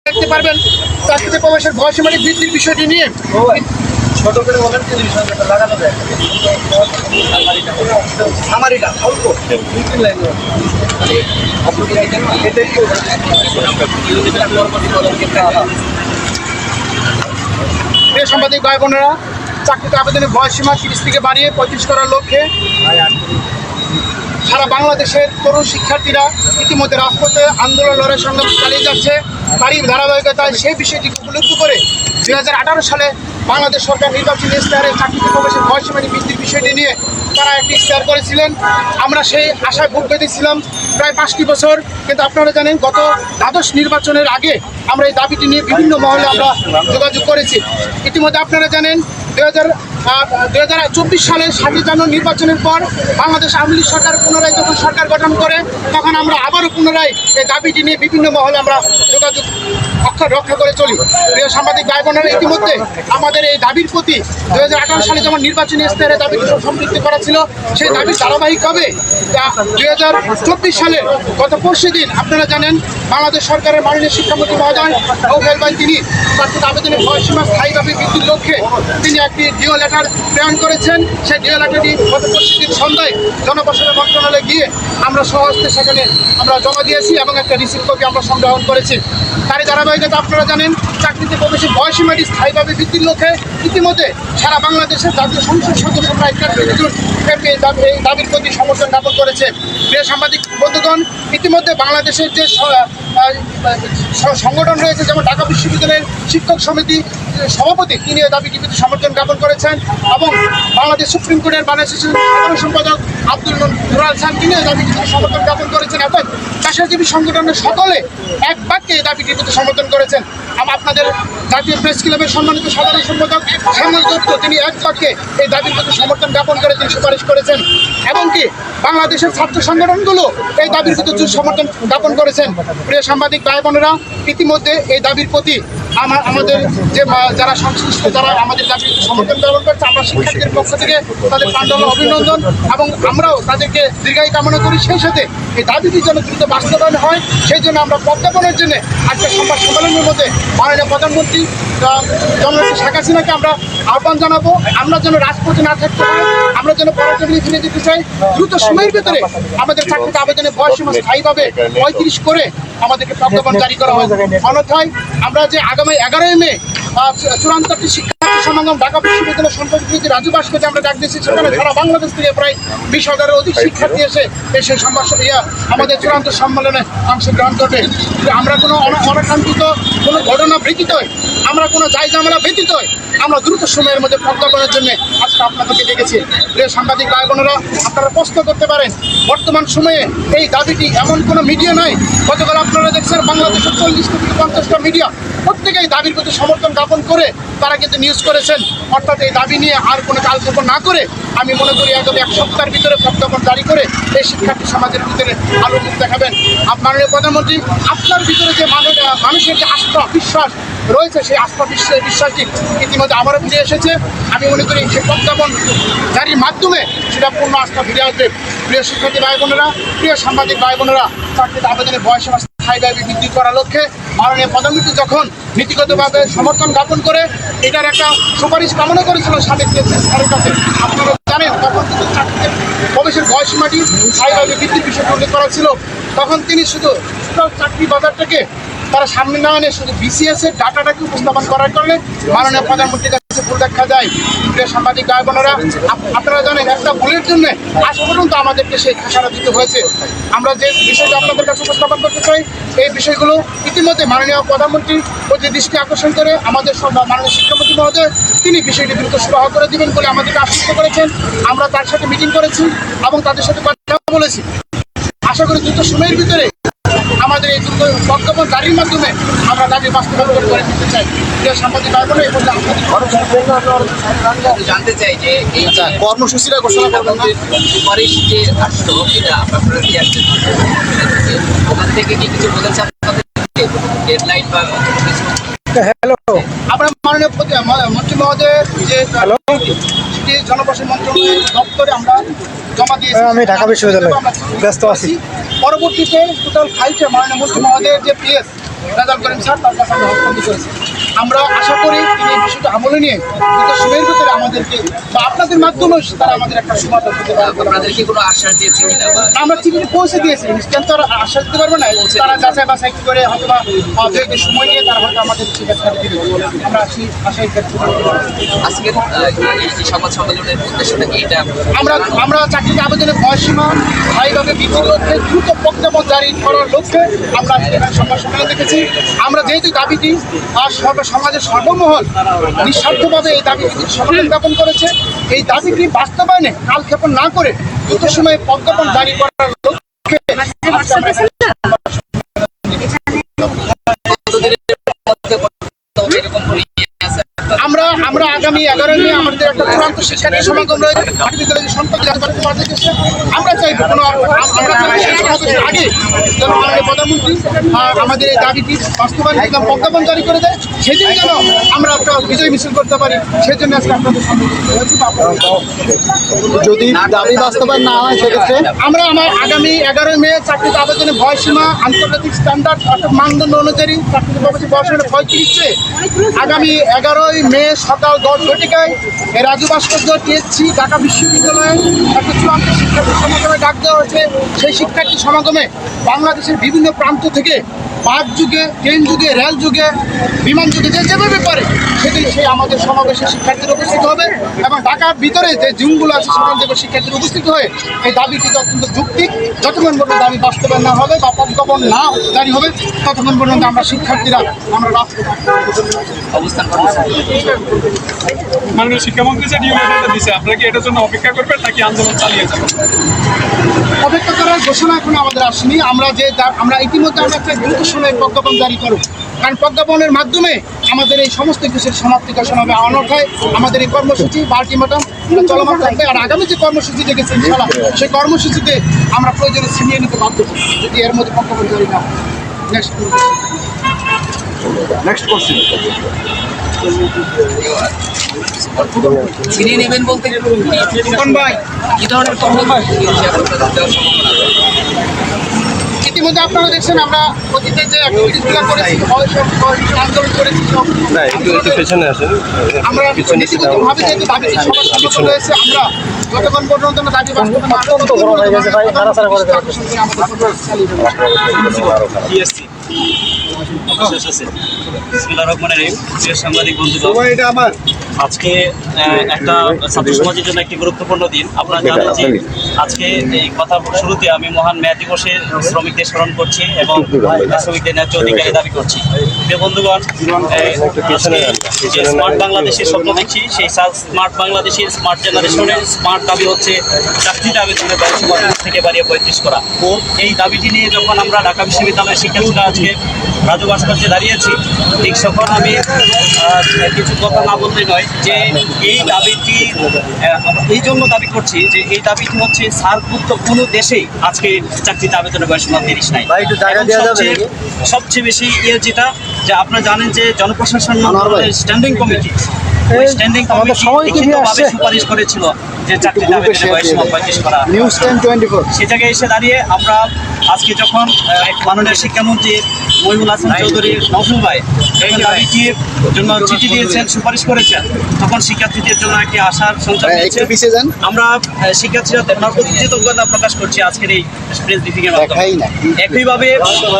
দেখতে পারবেন চাকরিতে প্রবেশের বয়সীমা বৃদ্ধির বিষয়টি নিয়ে ছোট করে বলেন লাগানো যায় আমারিটা অল্প প্রিয় সাংবাদিক ভাই বোনেরা, চাকরিতে আবেদনের বয়সীমা 30 থেকে বাড়িয়ে 35 করার লক্ষ্যে সারা বাংলাদেশের তরুণ শিক্ষার্থীরা ইতিমধ্যে রাজপথে আন্দোলন লড়াই সংগ্রাম চালিয়ে যাচ্ছে। তারই ধারাবাহিকতায় সেই বিষয়টিকে উপলব্ধ করে 2018 সালে বাংলাদেশ সরকার নির্বাচনী ইশতেহারে চাকরিতে প্রবেশের বয়সীমা বৃদ্ধির বিষয়টি নিয়ে তারা একটি ইশতেহার করেছিলেন। আমরা সেই আশায় ভোট বেঁধেছিলাম প্রায় 5টি বছর, কিন্তু আপনারা জানেন গত দ্বাদশ নির্বাচনের আগে আমরা এই দাবিটি নিয়ে বিভিন্ন মহলে আমরা যোগাযোগ করেছি। ইতিমধ্যে আপনারা জানেন 2024 সালে 7 জানুয়ারি নির্বাচনের পর বাংলাদেশ আওয়ামী লীগ সরকার পুনরায় যখন সরকার গঠন করে তখন আমরা আবারও পুনরায় এই দাবিটি নিয়ে বিভিন্ন মহলে আমরা যোগাযোগ রক্ষা করে চলি। প্রিয় সাংবাদিক ভাই বোনেরা, ইতিমধ্যে আমাদের এই দাবির প্রতি 2018 সালে যেমন নির্বাচনী ইশতেহারে দাবি সম্পৃক্ত করা ছিল, সেই দাবির ধারাবাহিকভাবে 2024 সালে গত পরশু দিন আপনারা জানেন বাংলাদেশ সরকারের মাননীয় শিক্ষামন্ত্রী মহোদয় আউফেল ভাই তিনি চাকরিতে আবেদনের বয়সীমা স্থায়ীভাবে বৃদ্ধির লক্ষ্যে তিনি একটি ডিও লেটার প্রেরণ করেছেন। সেই ডিও লেটারটি গত পরশু দিন সন্ধ্যায় জনপ্রশাসন মন্ত্রণালয়ে গিয়ে আমরা স্বহস্তে সেখানে আমরা জমা দিয়েছি এবং একটা রিসিভ কপি আমরা সংগ্রহণ করেছি। তারই ধারাবাহিকতা আপনারা জানেন চাকরিতে প্রবেশের বয়সীমাটি স্থায়ীভাবে বৃদ্ধির লক্ষ্যে ইতিমধ্যে সারা বাংলাদেশের জাতীয় সংসদ সদস্য প্রায় 81 জন এই দাবির প্রতি সমর্থন জ্ঞাপন করেছে। প্রিয় সাংবাদিক বন্ধুগণ, ইতিমধ্যে বাংলাদেশের যে সংগঠন রয়েছে যেমন ঢাকা বিশ্ববিদ্যালয়ের শিক্ষক সমিতি সভাপতি তিনি এই দাবিটির প্রতি সমর্থন জ্ঞাপন করেছেন এবং বাংলাদেশ সুপ্রিম কোর্টের বাংলাদেশ সাধারণ সম্পাদক আব্দুল নুরাল খান তিনি এই দাবিটির প্রতি সমর্থন জ্ঞাপন করেছেন এবং পেশাজীবী সংগঠনের সকলে এক বাক্যে এই দাবিটির প্রতি সমর্থন করেছেন। আপনাদের জাতীয় প্রেস ক্লাবের সম্মানিত সাধারণ সম্পাদক শ্যামল দত্ত তিনি এক বাক্যে এই দাবির প্রতি সমর্থন জ্ঞাপন করে তিনি সুপারিশ করেছেন এবং কি বাংলাদেশের ছাত্র সংগঠনগুলো এই দাবির প্রতি সমর্থন জ্ঞাপন করেছেন। প্রিয় সাংবাদিক ভাই বোনেরা, ইতিমধ্যে এই দাবির প্রতি আমাদের যে যারা সংশ্লিষ্ট যারা আমাদের দাবির সমর্থন জ্ঞাপন করছে আমরা শিক্ষার্থীদের পক্ষ থেকে তাদের প্রাঞ্জল অভিনন্দন এবং আমরাও তাদেরকে দীর্ঘায়ু কামনা করি। সেই সাথে এই দাবিটি যেন দ্রুত বাস্তবায়ন হয় সেই জন্য আমরা প্রজ্ঞাপনের জন্য আজকে সংবাদ সম্মেলনের মধ্যে মাননীয় প্রধানমন্ত্রী জননেত্রী শেখ হাসিনাকে আমরা আহ্বান জানাবো আমরা যেন রাজপথে না থাকতে পারি, আমরা যেন পরবর্তী ফিরে যেতে চাই। দ্রুত সময়ের ভিতরে আমাদের চাকরিতে আবেদনের বয়সীমা স্থায়ীভাবে 35 করে আমাদেরকে প্রজ্ঞাপন জারি করা হয়। অন্যথায় আমরা যে আগামী 11 মে চূড়ান্তটি শিক্ষার্থী সমাগম ঢাকা বিশ্ববিদ্যালয় সম্পর্কিত রাজু ভাস্কর্যে আমরা ডাক দিয়েছি। সেখানে সারা বাংলাদেশ থেকে প্রায় 20,000-এর অধিক শিক্ষার্থী এসে সেই আমাদের চূড়ান্ত সম্মেলনে অংশগ্রহণ করবে। আমরা কোনো অনাকাঙ্ক্ষিত কোনো ঘটনা ব্যতীত আমরা কোনো জায়জামেলা ব্যতীত আমরা দ্রুত সময়ের মধ্যে প্রজ্ঞাপনের জন্য আজকে আপনাদেরকে ডেকেছি। প্রিয় সাংবাদিক ভাই বোনেরা, আপনারা প্রশ্ন করতে পারেন বর্তমান সময়ে এই দাবিটি এমন কোনো মিডিয়া নাই। গতকাল আপনারা দেখছেন বাংলাদেশের 40 থেকে 50টা মিডিয়া প্রত্যেকেই দাবির প্রতি সমর্থন জ্ঞাপন করে তারা কিন্তু নিউজ করেছেন। অর্থাৎ এই দাবি নিয়ে আর কোনো কালক্ষেপণ না করে আমি মনে করি একদম 1 সপ্তাহের ভিতরে প্রজ্ঞাপন জারি করে এই শিক্ষার্থী সমাজের ভিতরে আলো মুখ দেখাবেন। মাননীয় প্রধানমন্ত্রী আপনার ভিতরে যে মানুষের যে আস্থা বিশ্বাস রয়েছে সেই আস্থা বিশ্বাসটি ইতিমধ্যে আবারও ফিরে এসেছে। আমি মনে করি সেই প্রজ্ঞাপন জারির মাধ্যমে সেটা পূর্ণ আস্থা ফিরে আসবে। প্রিয় শিক্ষার্থী ভাই বোনেরা, প্রিয় সাংবাদিক ভাই বোনেরা, চাকরিতে আবেদনের বয়সীমা স্থায়ীভাবে বৃদ্ধি করার লক্ষ্যে মাননীয় প্রধানমন্ত্রী যখন নীতিগতভাবে সমর্থন জ্ঞাপন করে এটার একটা সুপারিশ কামনা করেছিল সাবেক সরকারের কাছে, আপনারা জানেন তখন কিন্তু চাকরিতে প্রবেশের বয়সীমাটি স্থায়ীভাবে বৃদ্ধির বিষয়টি উল্লেখ করা ছিল। তখন তিনি শুধু চাকরি বাজারটাকে তারা সামনে না এনে শুধু বিসিএস এর ডাটাটাকে উপস্থাপন করার কারণে মাননীয় প্রধানমন্ত্রীর কাছে ভুল দেখা যায়। প্রিয় সাংবাদিক ভাই বোনেরা, আপনারা জানেন একটা ভুলের জন্য আজ পর্যন্ত আমাদেরকে সেই খাসারা দিতে হয়েছে। আমরা যে বিষয়টা আপনাদের কাছে উপস্থাপন করতে চাই এই বিষয়গুলো ইতিমধ্যে মাননীয় প্রধানমন্ত্রীর প্রতি দৃষ্টি আকর্ষণ করে আমাদের মাননীয় শিক্ষামন্ত্রী মহোদয় তিনি বিষয়টি দ্রুত সুরাহা করে দিবেন বলে আমাদেরকে আশ্বস্ত করেছেন। আমরা তার সাথে মিটিং করেছি এবং তাদের সাথে কথা বলেছি। আশা করি দ্রুত সময়ের ভিতরে আমাদের এই দ্রুত প্রজ্ঞাপন জারির মাধ্যমে আমরা দাবি বাস্তবায়ন করে দিতে চাই। সাংবাদিক ভাই বোনেরা, জানতে চাই যে এই কর্মসূচিটা ঘোষণা করবেন সুপারিশ যে আসলো এটা আপনারা কি আসছে ওখান থেকে কি কিছু বলেছে আপনাদের ডেডলাইন বা হ্যালো আমরা মাননীয় মন্ত্রী মহোদয়ের যে বিষয়টি জনপ্রশাসন মন্ত্রণালয়ের দপ্তরে আমরা জমা দিয়েছি। আমি ঢাকা বিশ্ববিদ্যালয়ে আমরা ব্যস্ত আছি। পরবর্তীতে টোটাল ফাইলটা মাননীয় মন্ত্রী মহোদয়ের যে পিএস রেজাল্ট করেন স্যার, তার কাছে আমরা হস্তান্তর করেছি। আমরা আশা করি তিনি এই বিষয়টা আমলে নিয়ে দ্রুত সময়ের ভিতরে আমাদেরকে বা আপনাদের মাধ্যমেও তারা আমাদের একটা সমাধান দিতে পারবে। আপনাদের কি কোনো আশ্বাস দিয়েছে কিনা বা আমরা চিঠিটি পৌঁছে দিয়েছি, ইনস্ট্যান্ট তো আর আশ্বাস দিতে পারবো না। তারা যাচাই বাছাই করে হয়তো বা দু একদিন সময় নিয়ে তারা হয়তো আমাদের ঠিক আছে দিবে। আমরা আশাই করছি। আজকের এই যে সংবাদ সম্মেলনের উদ্দেশ্যটা কি এটা? আমরা চাকরিতে আবেদনের বয়সীমা স্থায়ীভাবে বৃদ্ধির লক্ষ্যে দ্রুত প্রজ্ঞাপন জারি করার লক্ষ্যে আমরা আজকে এখানে সংবাদ সম্মেলন দেখেছি। আমরা যেহেতু দাবিটি আর সমাজের সর্বমহল নিঃস্বার্থভাবে এই দাবিটি সমর্থন জ্ঞাপন করেছে, এই দাবিটি বাস্তবায়নে কালক্ষেপণ না করে দ্রুত সময়ে প্রজ্ঞাপন জারি করার লক্ষ্যে আজকে আমরা এখানে এরকম কোনো ইয়ে আছে? আমরা আগামী 11 মে আমাদের একটা চূড়ান্ত শিক্ষার্থী সমাগম রয়েছে ঢাকা বিদ্যালয়ের সম্পদ আমরা চাইব কোনো আমরা চাই সেই সমাবেশের আগে যেন আমাদের প্রধানমন্ত্রী আমাদের এই দাবিটি বাস্তবায়ন এবং প্রজ্ঞাপন জারি করে দেয়, সেদিন যেন আমরা একটা বিজয় মিছিল করতে পারি। সেই জন্য আজকে আপনাদের সামনে হয়েছি। যদি দাবি বাস্তবায়ন না হয় সেক্ষেত্রে আমরা আগামী 11 মে চাকরিতে আবেদনে বয়সীমা আন্তর্জাতিক স্ট্যান্ডার্ড অর্থাৎ মানদণ্ড অনুযায়ী চাকরিতে প্রবেশের বয়স হলো 35 আগামী 11 মে সকাল 10 ঘটিকায় রাজু ভাস্কর্য টিএসসি ঢাকা বিশ্ববিদ্যালয়ে একটা চূড়ান্ত শিক্ষার্থী সমাগমে ডাক দেওয়া হয়েছে। সেই শিক্ষার্থী সমাগমে বাংলাদেশের বিভিন্ন প্রান্ত থেকে বাস যুগে, ট্রেন যুগে, রেল যুগে, বিমান যুগে যেভাবে পারে সেদিন সেই আমাদের সমাবেশে শিক্ষার্থীরা উপস্থিত হবে এবং ঢাকার ভিতরে যে জুনগুলো আছে সেখান থেকে শিক্ষার্থীরা উপস্থিত হয়ে এই দাবিটি অত্যন্ত যৌক্তিক, যতক্ষণ পর্যন্ত দাবি বাস্তবায়ন না হবে বা প্রজ্ঞাপন না জারি হবে ততক্ষণ পর্যন্ত আমরা শিক্ষার্থীরা আমরা রাজপথে অবস্থান করতেছেন? মাননীয় শিক্ষামন্ত্রী যে নিয়মটা দিচ্ছে, আপনারা কি এটার জন্য অপেক্ষা করবেন নাকি আন্দোলন চালিয়ে যাবেন? অপেক্ষা করার ঘোষণা এখনো আমাদের আসেনি। আমরা ইতিমধ্যে আমরা একটা দ্রুত সময়ে প্রজ্ঞাপন জারি করব, কারণ প্রজ্ঞাপনের মাধ্যমে আমাদের এই সমস্ত কিছুর সমাপ্তি ঘোষণা হবে। অনর্থায় আমাদের এই কর্মসূচি আলটিমেটাম চলমান থাকবে। আর আগামী যে কর্মসূচি দেখেছি ইনশাআল্লাহ সেই কর্মসূচিতে আমরা প্রয়োজনে ছিনিয়ে নিতে বাধ্য হব যদি এর মধ্যে প্রজ্ঞাপন জারি না হয়। Next question. ছিনিয়ে নেবেন বলতে ভাই কি ধরনের কর্মসূচি আপনাদের দেওয়ার সম্ভাবনা আছে? ইতিমধ্যে আপনারা দেখছেন আমরা অতীতে যে অ্যাক্টিভিটিসগুলো করেছি, আন্দোলন করেছি, আমরা নীতিগতভাবে যেহেতু দাবি সবার সম্মত রয়েছে, আমরা যতক্ষণ পর্যন্ত না দাবি বাস্তবায়ন না অত্যন্ত গরম হয়ে গেছে ভাই, নাড়াচাড়া করে দেওয়া সাংবাদিক বন্ধুগণ, এটা আমার আজকে একটা ছাত্র সমাজের জন্য একটি গুরুত্বপূর্ণ দিন। আপনারা জানেন যে আজকে এই কথা শুরুতে আমি মহান মে দিবসে শ্রমিকদের স্মরণ করছি এবং শ্রমিকদের ন্যায্য অধিকারে দাবি করছি। প্রিয় বন্ধুগণ, আজকে যে স্মার্ট বাংলাদেশের স্বপ্ন দেখছি, সেই স্মার্ট বাংলাদেশের স্মার্ট জেনারেশনের স্মার্ট দাবি হচ্ছে চাকরিতে আবেদনের বয়স 35 থেকে বাড়িয়ে 35 করা। এই দাবিটি নিয়ে যখন আমরা ঢাকা বিশ্ববিদ্যালয়ের শিক্ষার্থীরা আজকে রাজু ভাস্কর্যে দাঁড়িয়েছি, ঠিক তখন আমি কিছু কথা না বলতে নয় যে এই দাবিটি এই জন্য দাবি করছি যে এই দাবিটি হচ্ছে সার্কভুক্ত কোনো দেশেই আজকে চাকরিতে আবেদনের বয়স 30 নাই। সবচেয়ে বেশি যেটা যে আপনারা জানেন যে জনপ্রশাসন মন্ত্রণালয়ের স্ট্যান্ডিং কমিটি স্ট্যান্ডিং কমিটি লিখিতভাবে সুপারিশ করেছিল যে চাকরিতে আবেদনের বয়স 35 করা। নিউজ 10-24 সে জায়গায় এসে দাঁড়িয়ে আমরা আজকে যখন মাননীয় শিক্ষামন্ত্রী মহিবুল হাসান চৌধুরী নজরুল ভাই এই দাবিটির জন্য চিঠি দিয়েছেন, সুপারিশ করেছেন, তখন শিক্ষার্থীদের জন্য একটি আশার সঞ্চার হয়েছে। আমরা শিক্ষার্থীরা প্রতি কৃতজ্ঞতা প্রকাশ করছি আজকের এই প্রেস ব্রিফিং এর মাধ্যমে। একইভাবে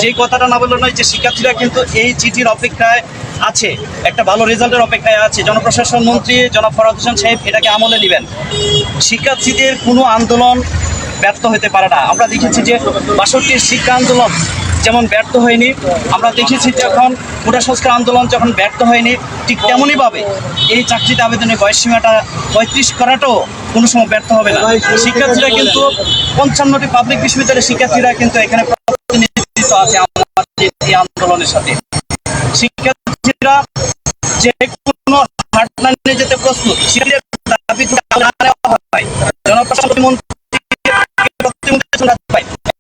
যে কথাটা না বললো নয় যে শিক্ষার্থীরা কিন্তু এই চিঠির অপেক্ষায় আছে, একটা ভালো রেজাল্টের অপেক্ষায় আছে। জনপ্রশাসন মন্ত্রী জনাব ফরহাদ হোসেন সাহেব এটাকে আমলে নেবেন। শিক্ষার্থীদের কোনো আন্দোলন ব্যর্থ হতে পারে না। আমরা দেখেছি যে 62 শিক্ষা আন্দোলন যেমন ব্যর্থ হয়নি, আমরা দেখেছি যখন কোটা সংস্কার আন্দোলন যখন ব্যর্থ হয়নি, ঠিক তেমনইভাবে এই চাকরিতে আবেদনের বয়সসীমাটা 35 করাটাও কোনো সময় ব্যর্থ হবে না। শিক্ষার্থীরা কিন্তু 55টি পাবলিক বিশ্ববিদ্যালয়ের শিক্ষার্থীরা কিন্তু এখানে প্রতিনিধিত্ব আছে আমাদের এই আন্দোলনের সাথে। শিক্ষার্থীরা যে কোনো হাটলাইনে যেতে প্রস্তুত। জনপ্রশাসন মন্ত্রী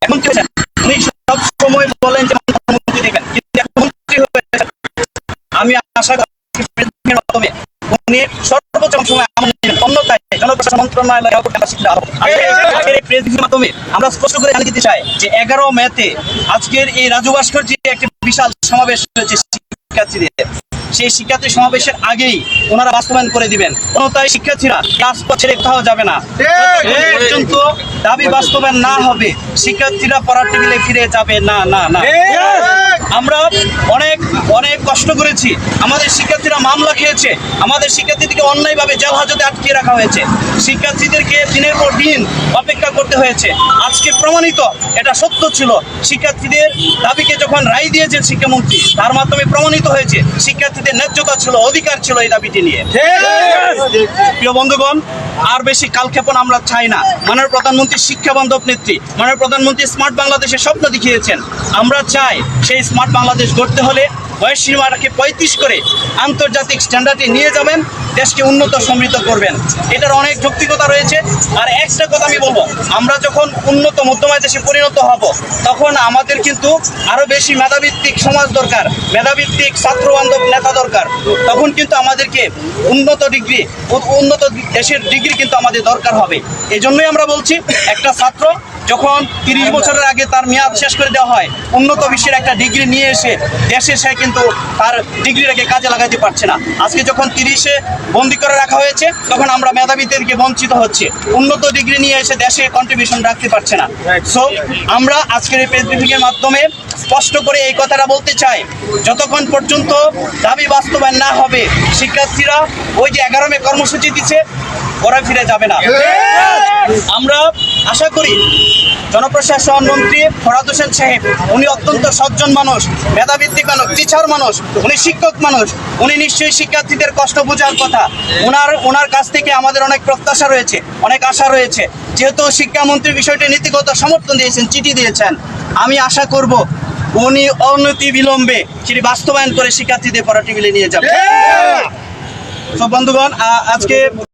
এমন কি উনি সব সময় বলেন যে মন্ত্রী দেবেন, কিন্তু এখন মন্ত্রী হয়েছে। আমি আশা করি উনি সর্বোচ্চ সময় আমল নেবেন। অন্যথায় জনপ্রশাসন মন্ত্রণালয় মাধ্যমে আমরা স্পষ্ট করে জানিয়ে দিতে চাই যে 11 মেতে আজকের এই রাজু ভাস্কর্যে একটি বিশাল সমাবেশ হয়েছে শিক্ষার্থীদের। সেই শিক্ষার্থী সমাবেশের আগেই ওনারা বাস্তবায়ন করে দিবেন। অন্যথায় শিক্ষার্থীরা রাজপথ ছেড়ে কোথাও যাবে না। যতক্ষণ পর্যন্ত দাবি বাস্তবায়ন না হবে শিক্ষার্থীরা পড়ার টেবিলে ফিরে যাবে না না না। আমরা অনেক অনেক কষ্ট করেছি, আমাদের শিক্ষার্থীরা মামলা খেয়েছে, আমাদের শিক্ষার্থীদেরকে অন্যায়ভাবে জেল হাজতে আটকিয়ে রাখা হয়েছে, শিক্ষার্থীদেরকে দিনের পর দিন অপেক্ষা করতে হয়েছে। আজকে প্রমাণিত এটা সত্য ছিল, শিক্ষার্থীদের দাবিকে যখন রায় দিয়েছেন শিক্ষামন্ত্রী তার মাধ্যমে প্রমাণিত হয়েছে শিক্ষার্থীদের ন্যায্যতা ছিল, অধিকার ছিল এই দাবিটি নিয়ে। প্রিয় বন্ধুগণ, আর বেশি কালক্ষেপণ আমরা চাই না। মাননীয় প্রধানমন্ত্রী শিক্ষা বান্ধব নেত্রী, মাননীয় প্রধানমন্ত্রী স্মার্ট বাংলাদেশের স্বপ্ন দেখিয়েছেন। আমরা চাই সেই স্মার্ট বাংলাদেশ গড়তে হলে বয়স সীমাটাকে 35 করে আন্তর্জাতিক স্ট্যান্ডার্ডে নিয়ে যাবেন, দেশকে উন্নত সমৃদ্ধ করবেন। এটার অনেক যৌক্তিকতা রয়েছে। আর একটা কথা আমি বলবো, আমরা যখন উন্নত মধ্যমায় দেশে পরিণত হব তখন আমাদের কিন্তু আরো বেশি মেধাভিত্তিক সমাজ দরকার, মেধাভিত্তিক ছাত্র বান্ধব নেতা দরকার। তখন কিন্তু আমাদেরকে উন্নত দেশের ডিগ্রি কিন্তু আমাদের দরকার হবে। এই জন্যই আমরা বলছি, একটা ছাত্র যখন 30 বছরের আগে তার মেয়াদ শেষ করে দেওয়া হয়, উন্নত বিশ্বের একটা ডিগ্রি নিয়ে এসে দেশে সে কিন্তু তার ডিগ্রিটাকে কাজে লাগাতে পারছে না। আজকে যখন 30-এ বন্দি করে রাখা হয়েছে তখন আমরা মেধাবীদেরকে বঞ্চিত হচ্ছে, উন্নত ডিগ্রি নিয়ে এসে দেশে কন্ট্রিবিউশন রাখতে পারছে না। সো আমরা আজকের এই প্রেস ব্রিফিংয়ের মাধ্যমে স্পষ্ট করে এই কথাটা বলতে চাই, যতক্ষণ পর্যন্ত দাবি বাস্তবায়ন না হবে শিক্ষার্থীরা ওই যে 11 মে কর্মসূচি দিচ্ছে ওরা ফিরে যাবে না। আমরা আশা করি জনপ্রশাসন মন্ত্রী ফরহাদ হোসেন সাহেব, উনি অত্যন্ত সজ্জন মানুষ, মেধাভিত্তিক মানুষ, টিচার মানুষ, উনি শিক্ষক মানুষ, উনি নিশ্চয়ই শিক্ষার্থীদের কষ্ট বোঝার কথা। ওনার কাছ থেকে আমাদের অনেক প্রত্যাশা রয়েছে, অনেক আশা রয়েছে। যেহেতু শিক্ষামন্ত্রী বিষয়টি নীতিগত সমর্থন দিয়েছেন, চিঠি দিয়েছেন, আমি আশা করব উনি অনতি বিলম্বে সেটি বাস্তবায়ন করে শিক্ষার্থীদের পড়া টেবিলে নিয়ে যাবেন। তো বন্ধুগণ, আজকে